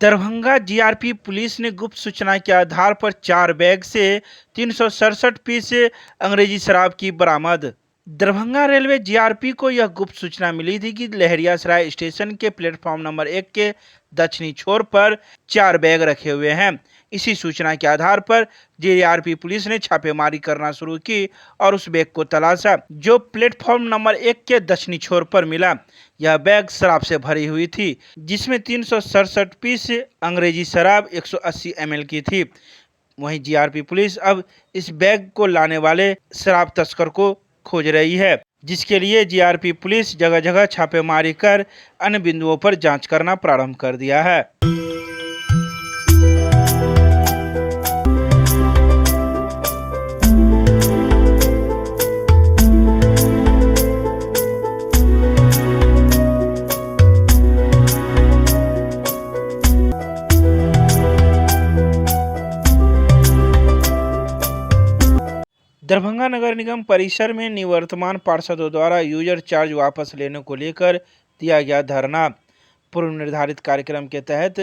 Darbhanga GRP police ने गुप्त सूचना के आधार पर 4 बैग से 367 पीस अंग्रेजी शराब की बरामद। दरभंगा रेलवे जीआरपी को यह गुप्त सूचना मिली थी कि लहरियासराय स्टेशन के प्लेटफॉर्म नंबर 1 के दक्षिणी छोर पर 4 बैग रखे हुए हैं। इसी सूचना के आधार पर जीआरपी पुलिस ने छापेमारी करना शुरू की और उस बैग को तलाशा, जो प्लेटफॉर्म नंबर 1 के दक्षिणी छोर पर मिला। यह बैग शराब से भरी हुई थी, जिसमें 367 पीस अंग्रेजी शराब 180 ml की थी। वहीं जीआरपी पुलिस अब इस बैग को लाने वाले शराब तस्कर को खोज रही है, जिसके लिए जीआरपी पुलिस जगह जगह छापेमारी कर अन्य बिंदुओं पर जांच करना प्रारंभ कर दिया है। दरभंगा नगर निगम परिसर में निवर्तमान पार्षदों द्वारा यूजर चार्ज वापस लेने को लेकर दिया गया धरना। पूर्व निर्धारित कार्यक्रम के तहत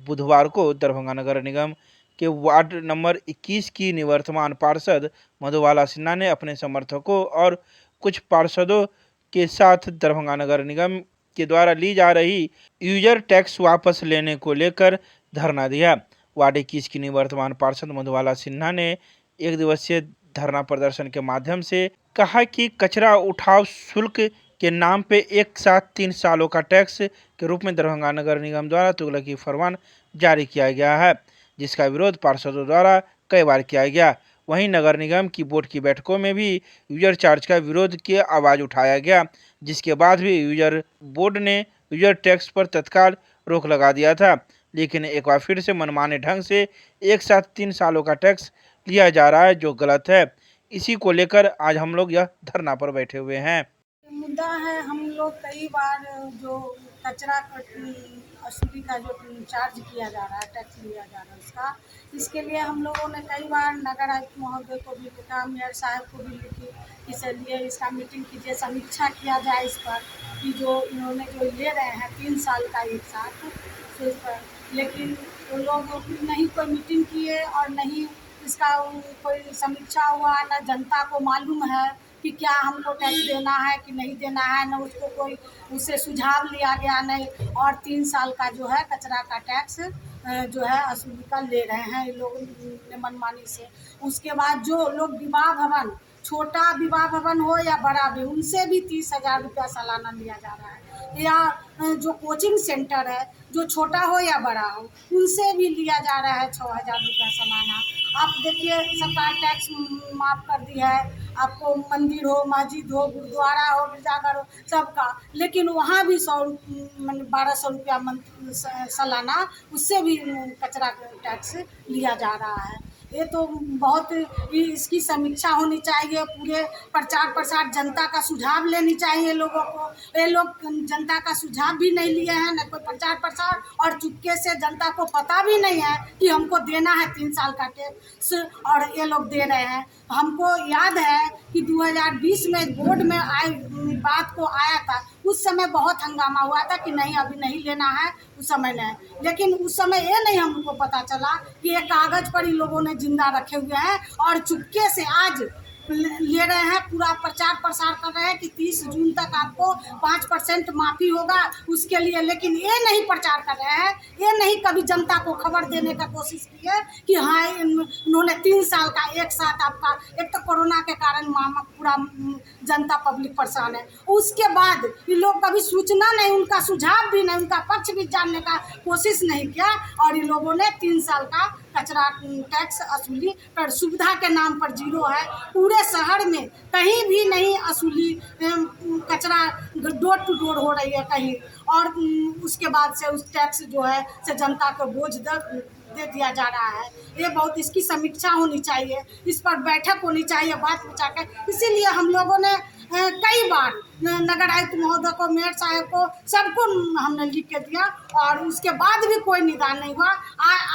बुधवार को दरभंगा नगर निगम के वार्ड नंबर 21 की निवर्तमान पार्षद मधुबाला सिन्हा ने अपने समर्थकों और कुछ पार्षदों के साथ दरभंगा नगर निगम के द्वारा ली जा रही यूजर टैक्स वापस लेने को लेकर धरना दिया। वार्ड 21 की निवर्तमान पार्षद मधुबाला सिन्हा ने एक दिवसीय धरना प्रदर्शन के माध्यम से कहा कि कचरा उठाव शुल्क के नाम पे एक साथ 3 सालों का टैक्स के रूप में दरभंगा नगर निगम द्वारा तुगलकी फरमान जारी किया गया है, जिसका विरोध पार्षदों द्वारा कई बार किया गया। वहीं नगर निगम की बोर्ड की बैठकों में भी यूजर चार्ज का विरोध की आवाज़ उठाया गया, जिसके बाद भी यूजर बोर्ड ने यूजर टैक्स पर तत्काल रोक लगा दिया था। लेकिन एक बार फिर से मनमाने ढंग से एक साथ 3 सालों का टैक्स लिया जा रहा है, जो गलत है। इसी को लेकर आज हम लोग यह धरना पर बैठे हुए हैं। मुद्दा है, हम लोग कई बार जो कचरा वसूली का जो चार्ज किया जा रहा है, टैक्स लिया जा रहा है, इसके लिए हम लोगों ने कई बार नगर आयुक्त महोदय को भी लिखा, मेयर साहब को भी लिखी, इसलिए इसका मीटिंग कीजिए, समीक्षा किया जाए इस पर कि जो इन्होंने जो ले रहे हैं 3 साल का एक साथ, तो इस पर लेकिन वो लोग नहीं कोई मीटिंग किए और नहीं इसका कोई समीक्षा हुआ, न जनता को मालूम है कि क्या हमको टैक्स देना है कि नहीं देना है, न उसको कोई उससे सुझाव लिया गया नहीं। और 3 साल का जो है कचरा का टैक्स जो है वसूली का ले रहे हैं ये लोग मनमानी से। उसके बाद जो लोग विवाह भवन, छोटा विवाह भवन हो या बड़ा भी, उनसे भी 30,000 रुपया सालाना लिया जा रहा है। या जो कोचिंग सेंटर है, जो छोटा हो या बड़ा हो, उनसे भी लिया जा रहा है 6,000 रुपया सालाना। आप देखिए सरकार टैक्स माफ़ कर दी है, आपको मंदिर हो, मस्जिद हो, गुरुद्वारा हो, गिरजाघर हो, सबका, लेकिन वहाँ भी 1200 रुपया सालाना उससे भी कचरा टैक्स लिया जा रहा है। ये तो बहुत इसकी समीक्षा होनी चाहिए, पूरे प्रचार प्रसार जनता का सुझाव लेनी चाहिए लोगों को। ये लोग जनता का सुझाव भी नहीं लिए हैं, न कोई प्रचार प्रसार, और चुपके से जनता को पता भी नहीं है कि हमको देना है 3 साल का टैक्स, और ये लोग दे रहे हैं। हमको याद है कि 2020 में बोर्ड में बात को आया था, उस समय बहुत हंगामा हुआ था कि नहीं अभी नहीं लेना है, उस समय नहीं, लेकिन उस समय ये नहीं हमको पता चला कि ये कागज़ पर इन लोगों ने जिंदा रखे हुए हैं और चुपके से आज ले रहे हैं, पूरा प्रचार प्रसार कर रहे हैं कि 30 जून तक आपको 5% माफ़ी होगा उसके लिए। लेकिन ये नहीं प्रचार कर रहे हैं, ये नहीं कभी जनता को खबर देने का कोशिश की है कि हाँ इन्होंने 3 साल का एक साथ आपका, एक तो कोरोना के कारण पूरा जनता पब्लिक परेशान है, उसके बाद ये लोग कभी सूचना नहीं, उनका सुझाव भी नहीं, उनका पक्ष भी जानने का कोशिश नहीं किया, और इन लोगों ने 3 साल का कचरा टैक्स वसूली पर सुविधा के नाम पर 0 है। पूरे शहर में कहीं भी नहीं वसूली, कचरा डोर टू डोर हो रही है कहीं, और उसके बाद से उस टैक्स जो है से जनता को बोझ दे दिया जा रहा है। ये बहुत इसकी समीक्षा होनी चाहिए, इस पर बैठक होनी चाहिए, बात विचार कर। इसीलिए हम लोगों ने कई बार नगर आयुक्त महोदय को, मेयर साहब को, सबको हमने लिख के दिया, और उसके बाद भी कोई निदान नहीं हुआ।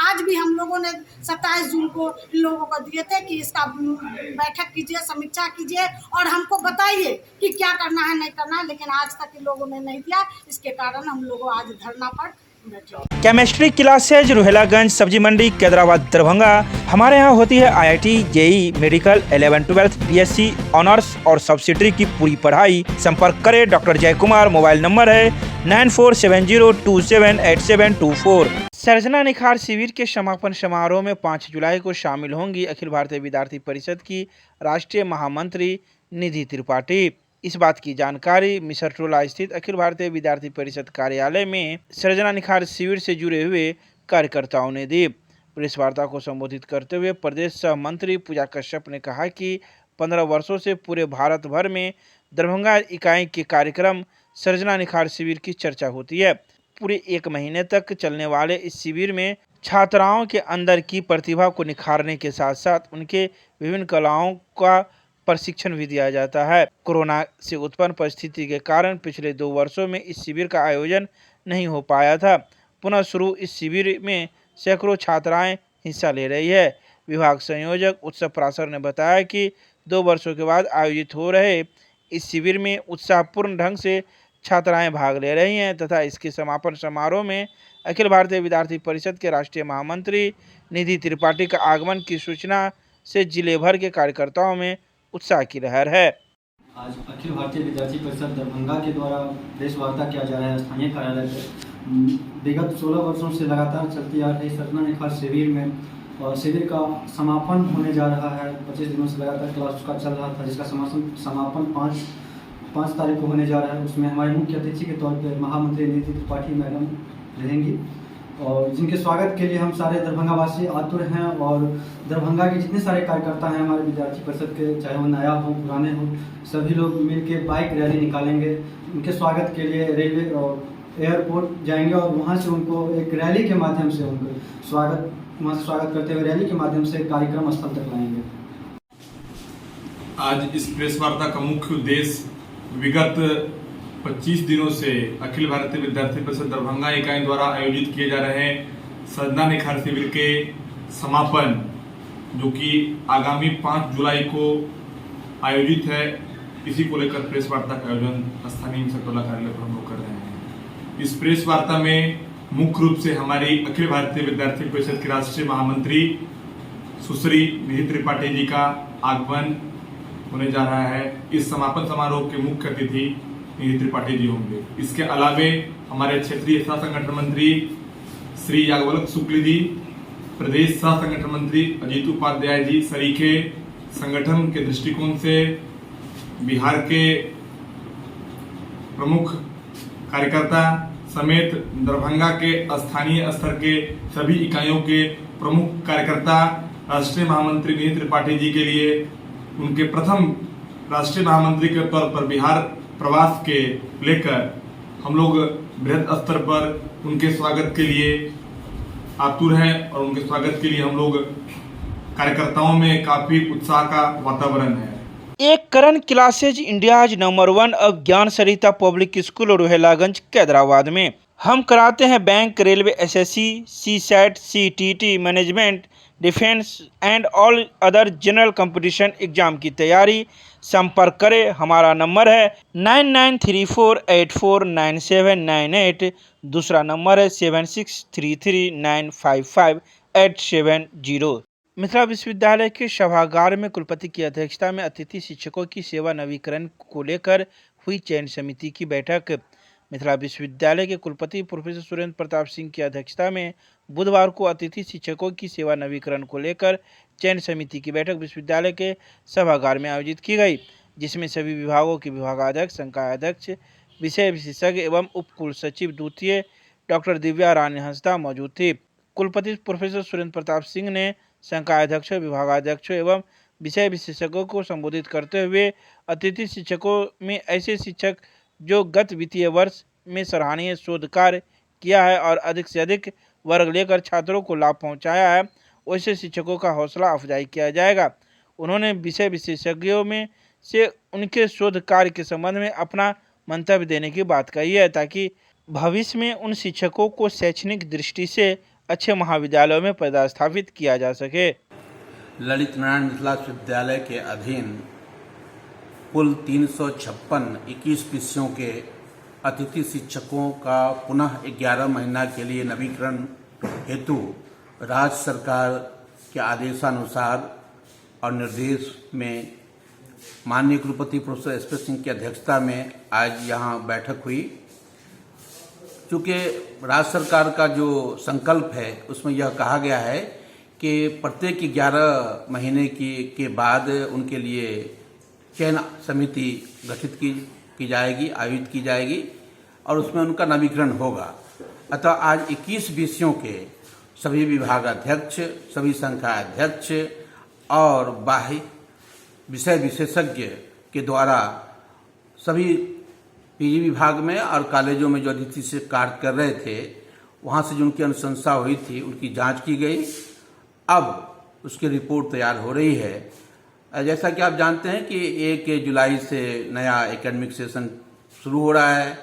आज भी हम लोगों ने 27 जून को लोगों को दिए थे कि इसका बैठक कीजिए, समीक्षा कीजिए और हमको बताइए कि क्या करना है नहीं करना है, लेकिन आज तक इन लोगों ने नहीं दिया। इसके कारण हम लोग आज धरना पर बैठे। केमिस्ट्री क्लासेज रोहिलागंज सब्जी मंडी कैदराबाद दरभंगा। हमारे यहाँ होती है IIT, JEE, medical, 11, 12, BSc honours और सब्सिडरी की पूरी पढ़ाई। संपर्क करें डॉक्टर जय कुमार। मोबाइल नंबर है 9470278724। सर्जना निखार शिविर के समापन समारोह में 5 जुलाई को शामिल होंगी अखिल भारतीय विद्यार्थी परिषद की राष्ट्रीय महामंत्री निधि त्रिपाठी। इस बात की जानकारी मिसरटोला स्थित अखिल भारतीय विद्यार्थी परिषद कार्यालय में सर्जना निखार शिविर से जुड़े हुए कार्यकर्ताओं ने दी। प्रेस वार्ता को संबोधित करते हुए प्रदेश सह मंत्री पूजा कश्यप ने कहा कि 15 वर्षों से पूरे भारत भर में दरभंगा इकाई के कार्यक्रम सर्जना निखार शिविर की चर्चा होती है। पूरे 1 महीने तक चलने वाले इस शिविर में छात्राओं के अंदर की प्रतिभा को निखारने के साथ साथ उनके विभिन्न कलाओं का प्रशिक्षण भी दिया जाता है। कोरोना से उत्पन्न परिस्थिति के कारण पिछले 2 वर्षों में इस शिविर का आयोजन नहीं हो पाया था। पुनः शुरू इस शिविर में सैकड़ों छात्राएं हिस्सा ले रही है। विभाग संयोजक उत्सव प्रासर ने बताया कि 2 वर्षों के बाद आयोजित हो रहे इस शिविर में उत्साहपूर्ण ढंग से छात्राएं भाग ले रही हैं तथा इसके समापन समारोह में अखिल भारतीय विद्यार्थी परिषद के राष्ट्रीय महामंत्री निधि त्रिपाठी का आगमन की सूचना से जिले भर के कार्यकर्ताओं में उत्साह की लहर है। आज अखिल भारतीय विद्यार्थी परिषद दरभंगा के द्वारा प्रेस वार्ता किया जा रहा है स्थानीय कार्यालय पर। विगत 16 वर्षों से लगातार चलती आ रही सर्जना निखार शिविर में और शिविर का समापन होने जा रहा है। 25 दिनों से लगातार क्लास का चल रहा था, जिसका समापन 5 तारीख को होने जा रहा है। उसमें हमारे मुख्य अतिथि के तौर पर महामंत्री निधि त्रिपाठी मैडम रहेंगी और जिनके स्वागत के लिए हम सारे दरभंगावासी आतुर हैं। और दरभंगा के जितने सारे कार्यकर्ता हैं हमारे विद्यार्थी परिषद के, चाहे वो नया हो पुराने हो, सभी लोग मिलके बाइक रैली निकालेंगे। उनके स्वागत के लिए रेलवे और एयरपोर्ट जाएंगे और वहाँ से उनको एक रैली के माध्यम से वहाँ से स्वागत करते हुए रैली के माध्यम से कार्यक्रम स्थल तक लाएंगे। आज इस प्रेस वार्ता का मुख्य उद्देश्य विगत 25 दिनों से अखिल भारतीय विद्यार्थी परिषद दरभंगा इकाई द्वारा आयोजित किए जा रहे सर्जना निखार शिविर के समापन, जो कि आगामी 5 जुलाई को आयोजित है, इसी को लेकर प्रेस वार्ता का आयोजन स्थानीय मिसरटोला कार्यालय पर हम लोग कर रहे हैं। इस प्रेस वार्ता में मुख्य रूप से हमारी अखिल भारतीय विद्यार्थी परिषद की राष्ट्रीय महामंत्री सुश्री निधि त्रिपाठी जी का आगमन होने जा रहा है। इस समापन समारोह के मुख्य अतिथि निधि त्रिपाठी जी होंगे। इसके अलावे हमारे क्षेत्रीय सह संगठन मंत्री श्री याज्ञवल्क्य शुक्ल जी, प्रदेश सह संगठन मंत्री अजीत उपाध्याय जी, सरीखे संगठन के दृष्टिकोण से बिहार के प्रमुख कार्यकर्ता समेत दरभंगा के स्थानीय स्तर के सभी इकाइयों के प्रमुख कार्यकर्ता राष्ट्रीय महामंत्री निधि त्रिपाठी जी के लिए उनके प्रथम राष्ट्रीय महामंत्री के तौर पर बिहार प्रवास के लेकर हम लोग बृहद स्तर पर उनके स्वागत के लिए आतुर हैं और उनके स्वागत के लिए हम लोग कार्यकर्ताओं में काफी उत्साह का वातावरण है। एक करण क्लासेज इंडियाज नंबर 1 अब ज्ञान सरिता पब्लिक स्कूल रोहिलागंज कैदराबाद में हम कराते हैं bank, railway, SSC, CSAT, CTT, management, defence and all other general competition exam की तैयारी। संपर्क करें। हमारा नंबर है 9934849798। दूसरा नंबर है 7633955870। मिथिला विश्वविद्यालय के सभागार में कुलपति की अध्यक्षता में अतिथि शिक्षकों की सेवा नवीकरण को लेकर हुई चयन समिति की बैठक। मिथिला विश्वविद्यालय के कुलपति प्रोफेसर सुरेंद्र प्रताप सिंह की अध्यक्षता में बुधवार को अतिथि शिक्षकों की सेवा नवीकरण को लेकर चयन समिति की बैठक विश्वविद्यालय के सभागार में आयोजित की गई, जिसमें सभी विभागों के विभागाध्यक्ष, संकायाध्यक्ष, विषय विशेषज्ञ एवं उप कुल सचिव द्वितीय डॉक्टर दिव्या रानी हंसदा मौजूद थी। कुलपति प्रोफेसर सुरेंद्र प्रताप सिंह ने संकायाध्यक्षों, विभागाध्यक्षों एवं विषय विशेषज्ञों को संबोधित करते हुए अतिथि शिक्षकों में ऐसे शिक्षक जो गत वित्तीय वर्ष में सराहनीय शोध कार्य किया है और अधिक से अधिक वर्ग लेकर छात्रों को लाभ पहुंचाया है, वैसे शिक्षकों का हौसला अफजाई किया जाएगा। उन्होंने विषय विशेषज्ञों में से उनके शोध कार्य के संबंध में अपना मंतव्य देने की बात कही है, ताकि भविष्य में उन शिक्षकों को शैक्षणिक दृष्टि से अच्छे महाविद्यालयों में पदस्थापित किया जा सके। ललित नारायण मिथिला विश्वविद्यालय के अधीन कुल 356 21 विषयों के अतिथि शिक्षकों का पुनः 11 महीना के लिए नवीकरण हेतु राज्य सरकार के आदेशानुसार और निर्देश में माननीय कुलपति प्रोफेसर एस.पी. सिंह की अध्यक्षता में आज यहाँ बैठक हुई। चूँकि राज्य सरकार का जो संकल्प है उसमें यह कहा गया है कि प्रत्येक 11 महीने के बाद उनके लिए चयन समिति गठित की जाएगी, आयोजित की जाएगी और उसमें उनका नवीकरण होगा। अतः आज 21 विषयों के सभी विभागाध्यक्ष, सभी संकायाध्यक्ष और बाह्य विषय विशेषज्ञ के द्वारा सभी पीजी विभाग में और कॉलेजों में जो अतिथि से कार्य कर रहे थे वहाँ से जो उनकी अनुशंसा हुई थी उनकी जांच की गई। अब उसकी रिपोर्ट तैयार हो रही है। जैसा कि आप जानते हैं कि 1 जुलाई से नया एकेडमिक सेशन शुरू हो रहा है।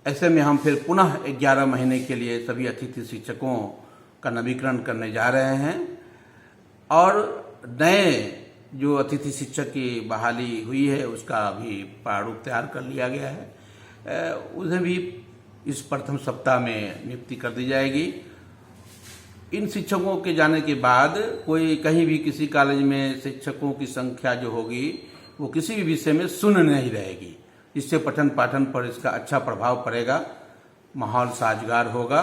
ऐसे में हम फिर पुनः 11 महीने के लिए सभी अतिथि शिक्षकों का नवीकरण करने जा रहे हैं और नए जो अतिथि शिक्षक की बहाली हुई है उसका भी प्रारूप तैयार कर लिया गया है। उन्हें भी इस प्रथम सप्ताह में नियुक्ति कर दी जाएगी। इन शिक्षकों के जाने के बाद कोई कहीं भी किसी कॉलेज में शिक्षकों की संख्या जो होगी वो किसी भी विषय में शून्य नहीं रहेगी, जिससे पठन पाठन पर इसका अच्छा प्रभाव पड़ेगा, माहौल साजगार होगा।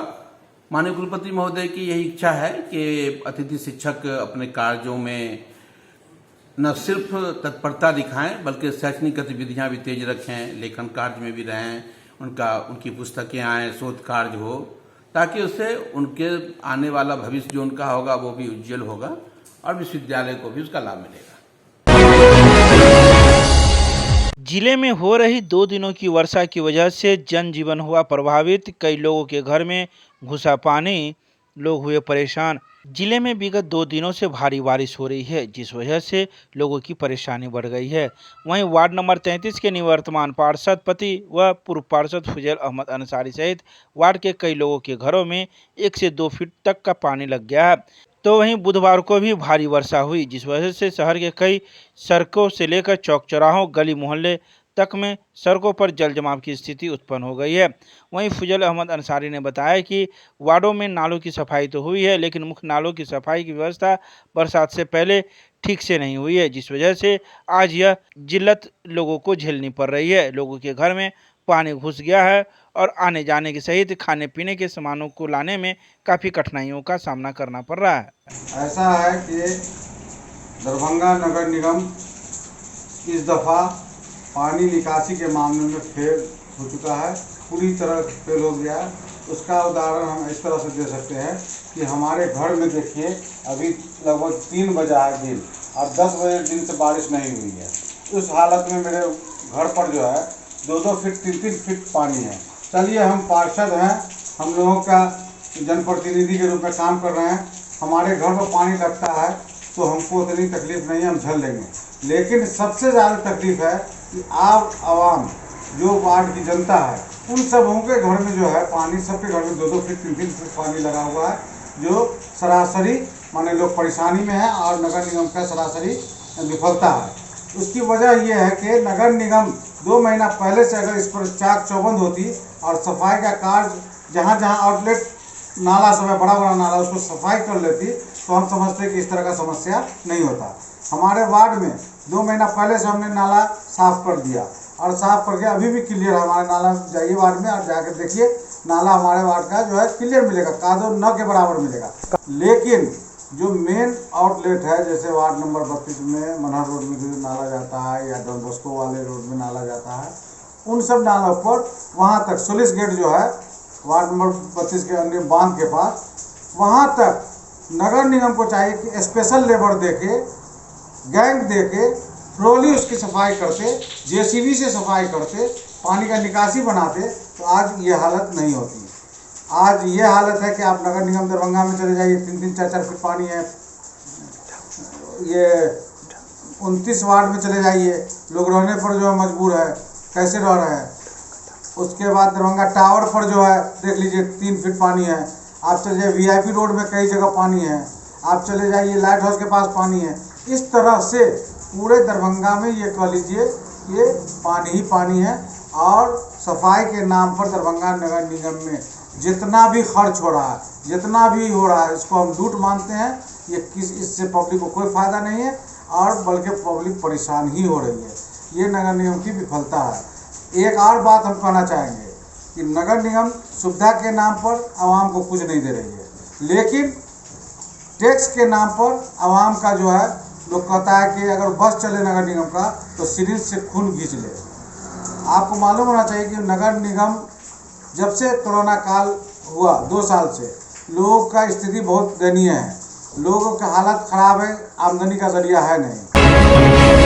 माननीय कुलपति महोदय की यही इच्छा है कि अतिथि शिक्षक अपने कार्यों में न सिर्फ तत्परता दिखाएं बल्कि शैक्षणिक गतिविधियां भी तेज रखें, लेखन कार्य में भी रहें, उनकी पुस्तकें आएँ, शोध कार्य हो, ताकि उससे उनके आने वाला भविष्य जो उनका होगा वो भी उज्जवल होगा और विश्वविद्यालय को भी उसका लाभ मिलेगा। जिले में हो रही 2 दिनों की वर्षा की वजह से जनजीवन हुआ प्रभावित। कई लोगों के घर में घुसा पानी, लोग हुए परेशान। जिले में विगत 2 दिनों से भारी बारिश हो रही है, जिस वजह से लोगों की परेशानी बढ़ गई है। वहीं वार्ड नंबर 33 के निवर्तमान पार्षद पति व पूर्व पार्षद फुजैल अहमद अंसारी सहित वार्ड के कई लोगों के घरों में 1 से 2 फीट तक का पानी लग गया है। तो वहीं बुधवार को भी भारी वर्षा हुई, जिस वजह से शहर के कई सड़कों से लेकर चौक चौराहों, गली मोहल्ले तक में सड़कों पर जल जमाव की स्थिति उत्पन्न हो गई है। वहीं फुजैल अहमद अंसारी ने बताया कि वार्डों में नालों की सफाई तो हुई है, लेकिन मुख्य नालों की सफाई की व्यवस्था बरसात से पहले ठीक से नहीं हुई है, जिस वजह से आज यह जिल्लत लोगों को झेलनी पड़ रही है। लोगों के घर में पानी घुस गया है और आने जाने के सहित खाने पीने के सामानों को लाने में काफ़ी कठिनाइयों का सामना करना पड़ रहा है। ऐसा है कि दरभंगा नगर निगम इस दफ़ा पानी निकासी के मामले में फेल हो चुका है, पूरी तरह फेल हो गया है। उसका उदाहरण हम इस तरह से दे सकते हैं कि हमारे घर में देखिए अभी लगभग 3 बजा है दिन और 10 बजे दिन से बारिश नहीं हुई है। उस हालत में मेरे घर पर जो है 2-2 फीट 3-3 फीट पानी है। चलिए हम पार्षद हैं, हम लोगों का जनप्रतिनिधि के रूप में काम कर रहे हैं, हमारे घर पर पानी लगता है तो हमको उतनी तकलीफ नहीं है, हम झेल लेंगे। लेकिन सबसे ज़्यादा तकलीफ है कि आवाम जो वार्ड की जनता है उन सबों के घर में जो है पानी, सबके घर में 2-2 फीट 3-3 फीट पानी लगा हुआ है, जो सरासरी माने लोग परेशानी में है और नगर निगम का सरासरी विफलता है। उसकी वजह यह है कि नगर निगम 2 महीना पहले से अगर इस पर चाक चौबंद होती और सफाई का कार्य जहाँ जहाँ आउटलेट नाला सब है, बड़ा बड़ा नाला, उसको सफाई कर लेती तो हम समझते हैं कि इस तरह का समस्या नहीं होता। हमारे वार्ड में 2 महीना पहले से हमने नाला साफ़ कर दिया और साफ़ करके अभी भी क्लियर है हमारा नाला। जाइए वार्ड में और जाकर देखिए, नाला हमारे वार्ड का जो है क्लियर मिलेगा, कादो न के बराबर मिलेगा। लेकिन जो मेन आउटलेट है, जैसे वार्ड नंबर 32 में मनहर रोड में जो नाला जाता है या डॉन बॉस्को वाले रोड में नाला जाता है, उन सब नालों पर वहाँ तक सोलिस गेट जो है वार्ड नंबर 32 के अन्य बांध के पास, वहाँ तक नगर निगम को चाहिए कि स्पेशल लेबर देके, गैंग देके ट्रॉली उसकी सफाई करते, जेसीबी से सफाई करते, पानी का निकासी बनाते, तो आज ये हालत नहीं होती। आज ये हालत है कि आप नगर निगम दरभंगा में चले जाइए, 3-3 4-4 फीट पानी है। ये 29 वार्ड में चले जाइए, लोग रहने पर जो है मजबूर है, कैसे रह रहे हैं। उसके बाद दरभंगा टावर पर जो है देख लीजिए 3 फीट पानी है। आप चले जाइए VIP रोड में कई जगह पानी है, आप चले जाइए लाइट हाउस के पास पानी है। इस तरह से पूरे दरभंगा में ये कह लीजिए ये पानी ही पानी है और सफाई के नाम पर दरभंगा नगर निगम में जितना भी खर्च हो रहा है, जितना भी हो रहा है, इसको हम लूट मानते हैं। इससे पब्लिक को कोई फ़ायदा नहीं है और बल्कि पब्लिक परेशान ही हो रही है। ये नगर निगम की विफलता है। एक और बात हम कहना चाहेंगे कि नगर निगम सुविधा के नाम पर आवाम को कुछ नहीं दे रही है, लेकिन टैक्स के नाम पर आवाम का जो है लोग कहता है कि अगर बस चले नगर निगम का तो सिरिंज से खून खींच ले। आपको मालूम होना चाहिए कि नगर निगम जब से कोरोना काल हुआ 2 साल से लोगों का स्थिति बहुत दयनीय है। लोगों का हालत ख़राब है, आमदनी का जरिया है नहीं।